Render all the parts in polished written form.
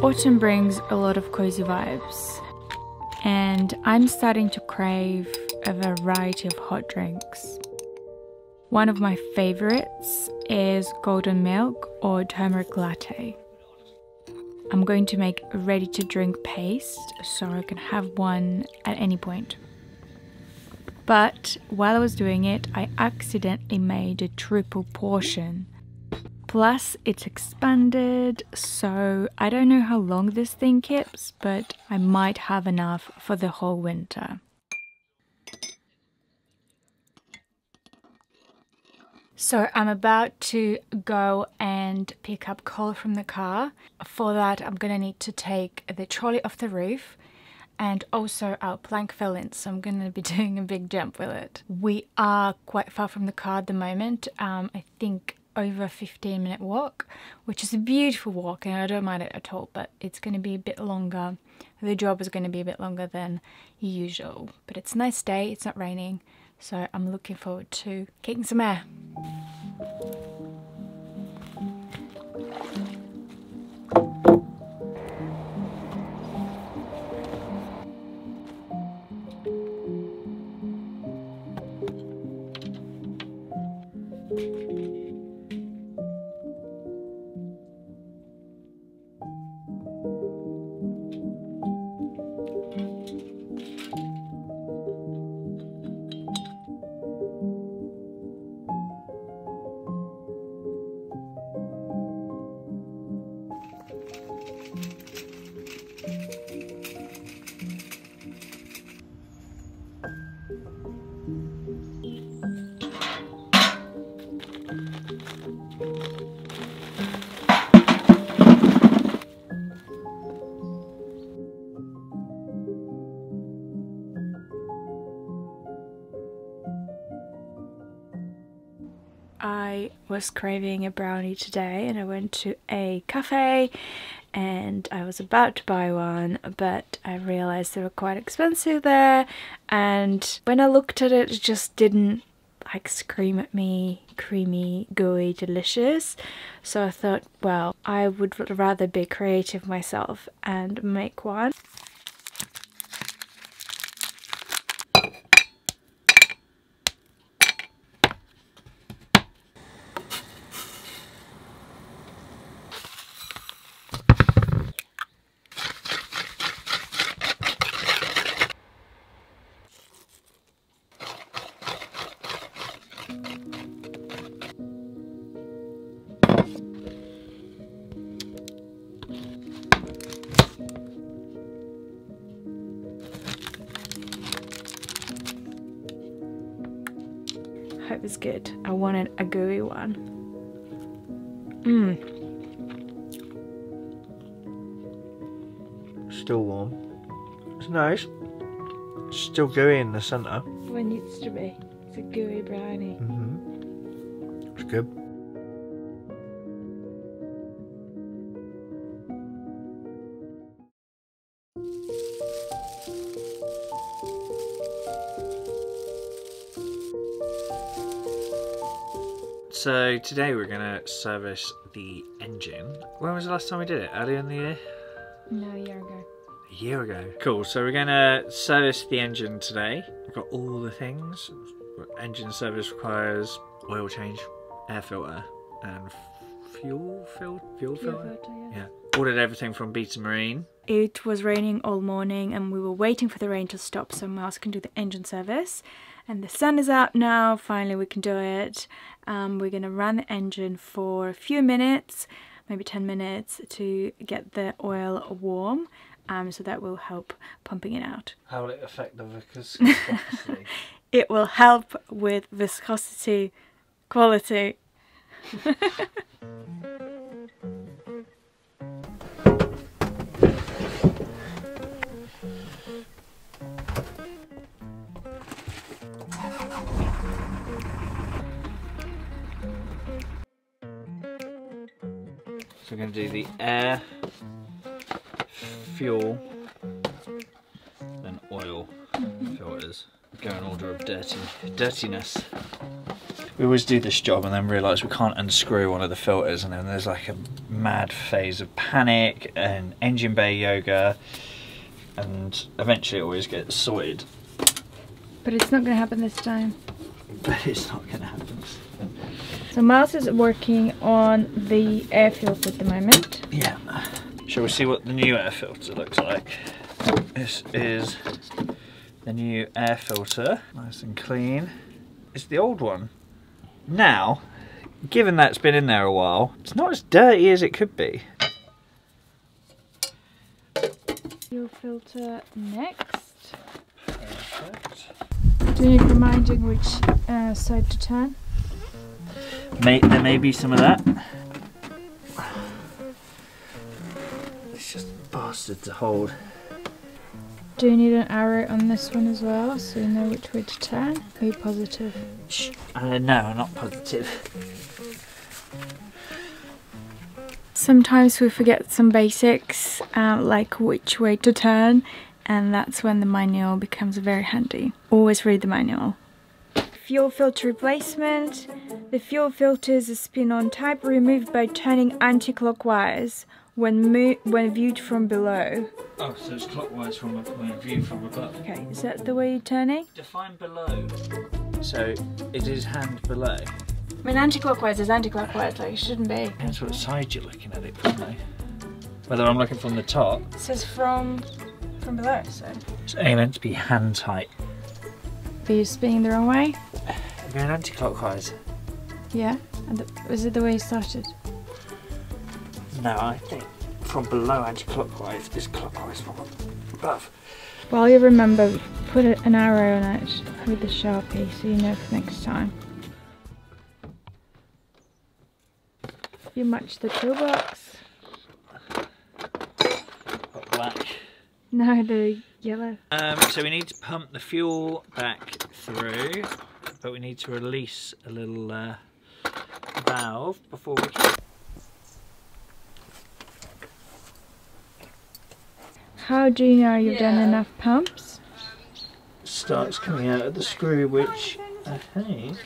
Autumn brings a lot of cozy vibes, and I'm starting to crave a variety of hot drinks. One of my favorites is golden milk or turmeric latte. I'm going to make a ready to drink paste so I can have one at any point. But while I was doing it, I accidentally made a triple portion. Plus it's expanded, so I don't know how long this thing keeps, but I might have enough for the whole winter. So I'm about to go and pick up coal from the car. For that, I'm gonna need to take the trolley off the roof, and also our plank fell in, so I'm gonna be doing a big jump with it. We are quite far from the car at the moment. I think over a 15-minute walk, which is a beautiful walk and I don't mind it at all, but it's gonna be a bit longer. The job is gonna be a bit longer than usual, but it's a nice day, it's not raining, so I'm looking forward to getting some air. I was craving a brownie today and I went to a cafe and I was about to buy one, but I realized they were quite expensive there, and when I looked at it, it just didn't like scream at me creamy, gooey, delicious. So I thought, well, I would rather be creative myself and make one. Hope it's good. I wanted a gooey one. Still warm. It's nice. Still gooey in the centre. Well, it needs to be. It's a gooey brownie. It's good. So today we're gonna service the engine. When was the last time we did it? Earlier in the year? No, a year ago. A year ago. Cool, so we're gonna service the engine today. We've got all the things. Engine service requires oil change, air filter, and fuel filter? Yeah. Ordered everything from Beta Marine. It was raining all morning and we were waiting for the rain to stop so someone else can do the engine service. And the sun is out now, finally we can do it. We're gonna run the engine for a few minutes, maybe 10 minutes, to get the oil warm. So that will help pumping it out. How will it affect the viscosity? It will help with viscosity quality. So we're going to do the air, fuel, then oil filters. go in order of dirtiness. We always do this job and then realise we can't unscrew one of the filters, and then there's like a mad phase of panic and engine bay yoga, and eventually it always gets sorted. But it's not going to happen this time. But it's not going to happen. So Miles is working on the air filter at the moment. Yeah. Shall we see what the new air filter looks like? This is the new air filter, nice and clean. It's the old one. Now, given that it's been in there a while, it's not as dirty as it could be. Fuel filter next. Perfect. Do you need reminding which side to turn? There may be some of that. It's just a bastard to hold. Do you need an arrow on this one as well, so you know which way to turn? Are you positive? No, I'm not positive. Sometimes we forget some basics, like which way to turn, and that's when the manual becomes very handy. Always read the manual. Fuel filter replacement. The fuel filter is a spin-on type removed by turning anti-clockwise when viewed from below. Oh, so it's clockwise when viewed from above. Okay, is that the way you're turning? Define below. So it is hand below. I mean, anti-clockwise is anti-clockwise, like it shouldn't be. Depends what side you're looking at it from though. Whether I'm looking from the top. It says from below, so. It's only meant to be hand tight. But you're spinning the wrong way? I'm going anti-clockwise. Yeah? And was it the way you started? No, I think from below anti-clockwise is clockwise from above. Well, you remember, put an arrow on it with the Sharpie so you know for next time. You match the toolbox. Got black. No, the yellow. So we need to pump the fuel back through, but we need to release a little valve before we can. How do you know you've done enough pumps? Starts coming out of the screw, which I think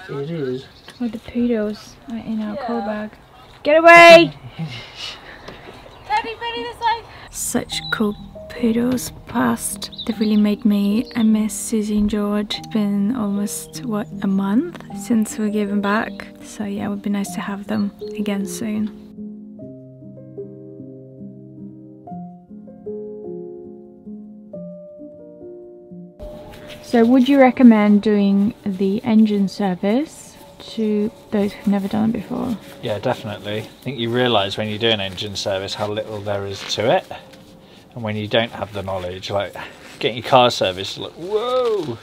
it is. Oh, the poodles are in our coal bag. Get away! Teddy, this way. Such cool poodles passed. They've really made me miss Susie and George. It's been almost, what, a month since we gave them back. So yeah, it would be nice to have them again soon. So would you recommend doing the engine service to those who've never done it before? Yeah, definitely. I think you realise when you do an engine service how little there is to it. And when you don't have the knowledge, like getting your car serviced, like, whoa,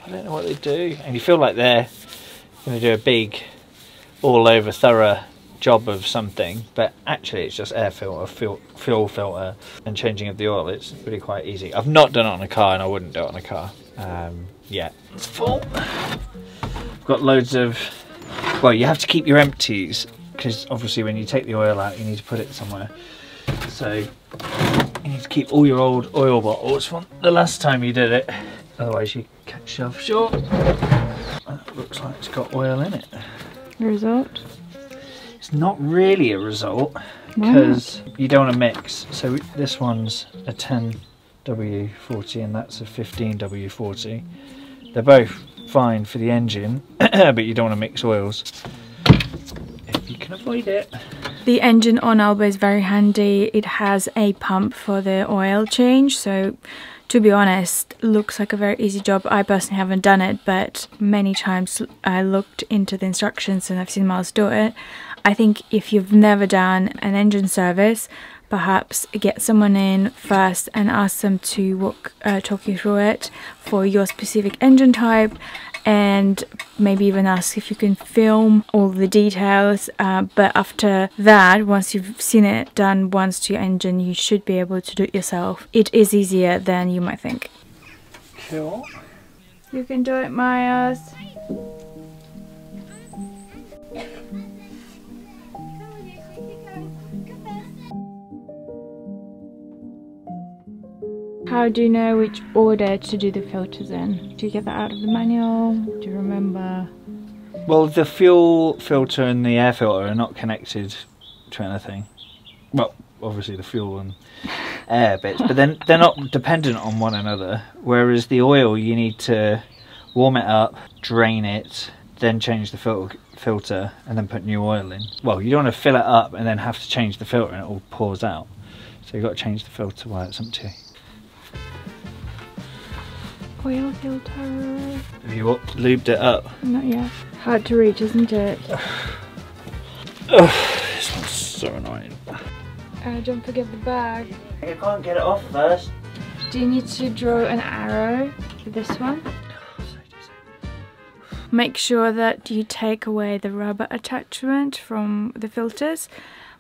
I don't know what they do. And you feel like they're going to do a big, all over thorough job of something, but actually it's just air filter, fuel filter and changing of the oil. It's really quite easy. I've not done it on a car and I wouldn't do it on a car. Yeah, it's full. I've got loads of, well, you have to keep your empties because obviously when you take the oil out you need to put it somewhere. So you need to keep all your old oil bottles from the last time you did it, otherwise you catch yourself short. That looks like it's got oil in it. Result? It's not really a result because you don't want to mix. So this one's a 10W40 and that's a 15W40. They're both fine for the engine, but you don't want to mix oils if you can avoid it. The engine on Alba is very handy. It has a pump for the oil change, so to be honest, looks like a very easy job. I personally haven't done it, but many times I looked into the instructions and I've seen Miles do it. I think if you've never done an engine service, perhaps get someone in first and ask them to talk you through it for your specific engine type, and maybe even ask if you can film all the details, but after that, once you've seen it done once to your engine, you should be able to do it yourself. It is easier than you might think. Cool. You can do it, Myers. How do you know which order to do the filters in? Do you get that out of the manual? Do you remember? Well, the fuel filter and the air filter are not connected to anything. Well, obviously the fuel and air bits, but then they're not dependent on one another. Whereas the oil, you need to warm it up, drain it, then change the filter, and then put new oil in. Well, you don't want to fill it up and then have to change the filter and it all pours out. So you've got to change the filter while it's empty. Oil filter. Have you lubed it up? Not yet. Hard to reach, isn't it? This one's so annoying. Don't forget the bag. You can't get it off first. Do you need to draw an arrow for this one? Make sure that you take away the rubber attachment from the filters,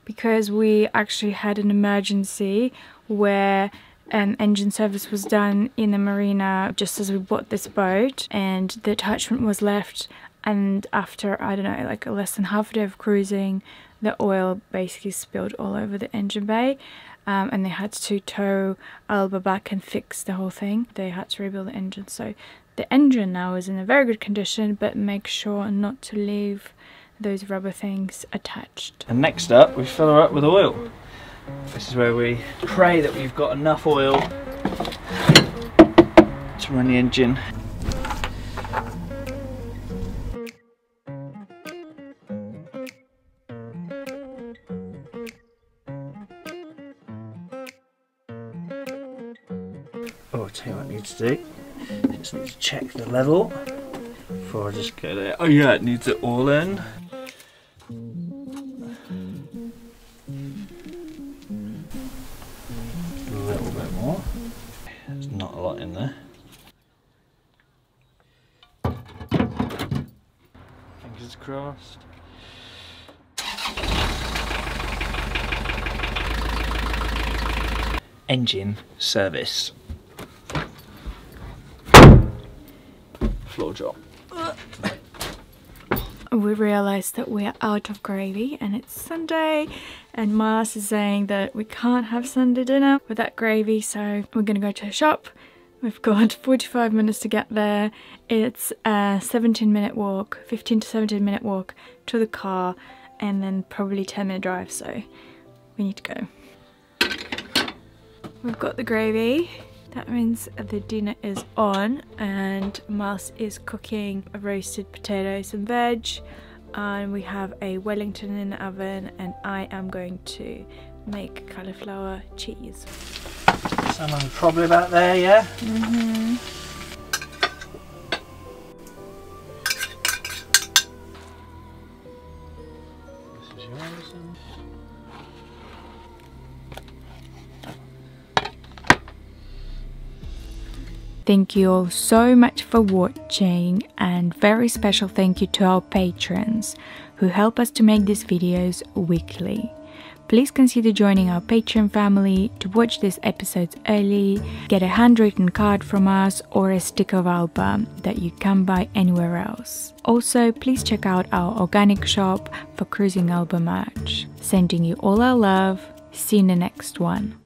because we actually had an emergency where an engine service was done in the marina just as we bought this boat, and the attachment was left, and after, I don't know, like less than half a day of cruising, the oil basically spilled all over the engine bay, and they had to tow Alba back and fix the whole thing. They had to rebuild the engine, so the engine now is in a very good condition, but make sure not to leave those rubber things attached. And next up, we fill her up with oil. This is where we pray that we've got enough oil to run the engine. Oh, I'll tell you what I need to do. Just need to check the level before I just go there. Oh yeah, it needs it all in. A little bit more. There's not a lot in there. Fingers crossed. Engine service. Floor drop. We realised that we are out of gravy and it's Sunday, and Mars is saying that we can't have Sunday dinner without gravy, so we're gonna go to a shop. We've got 45 minutes to get there. It's a 17-minute walk, 15 to 17-minute walk to the car, and then probably 10-minute drive, so we need to go. We've got the gravy. That means the dinner is on, and Miles is cooking roasted potatoes and veg, and we have a Wellington in the oven, and I am going to make cauliflower cheese. Someone's probably about there, yeah? Mm-hmm. This is yours. Thank you all so much for watching, and very special thank you to our patrons who help us to make these videos weekly. Please consider joining our Patreon family to watch these episodes early, get a handwritten card from us, or a stick of Alba that you can't buy anywhere else. Also, please check out our organic shop for Cruising Alba merch. Sending you all our love. See you in the next one.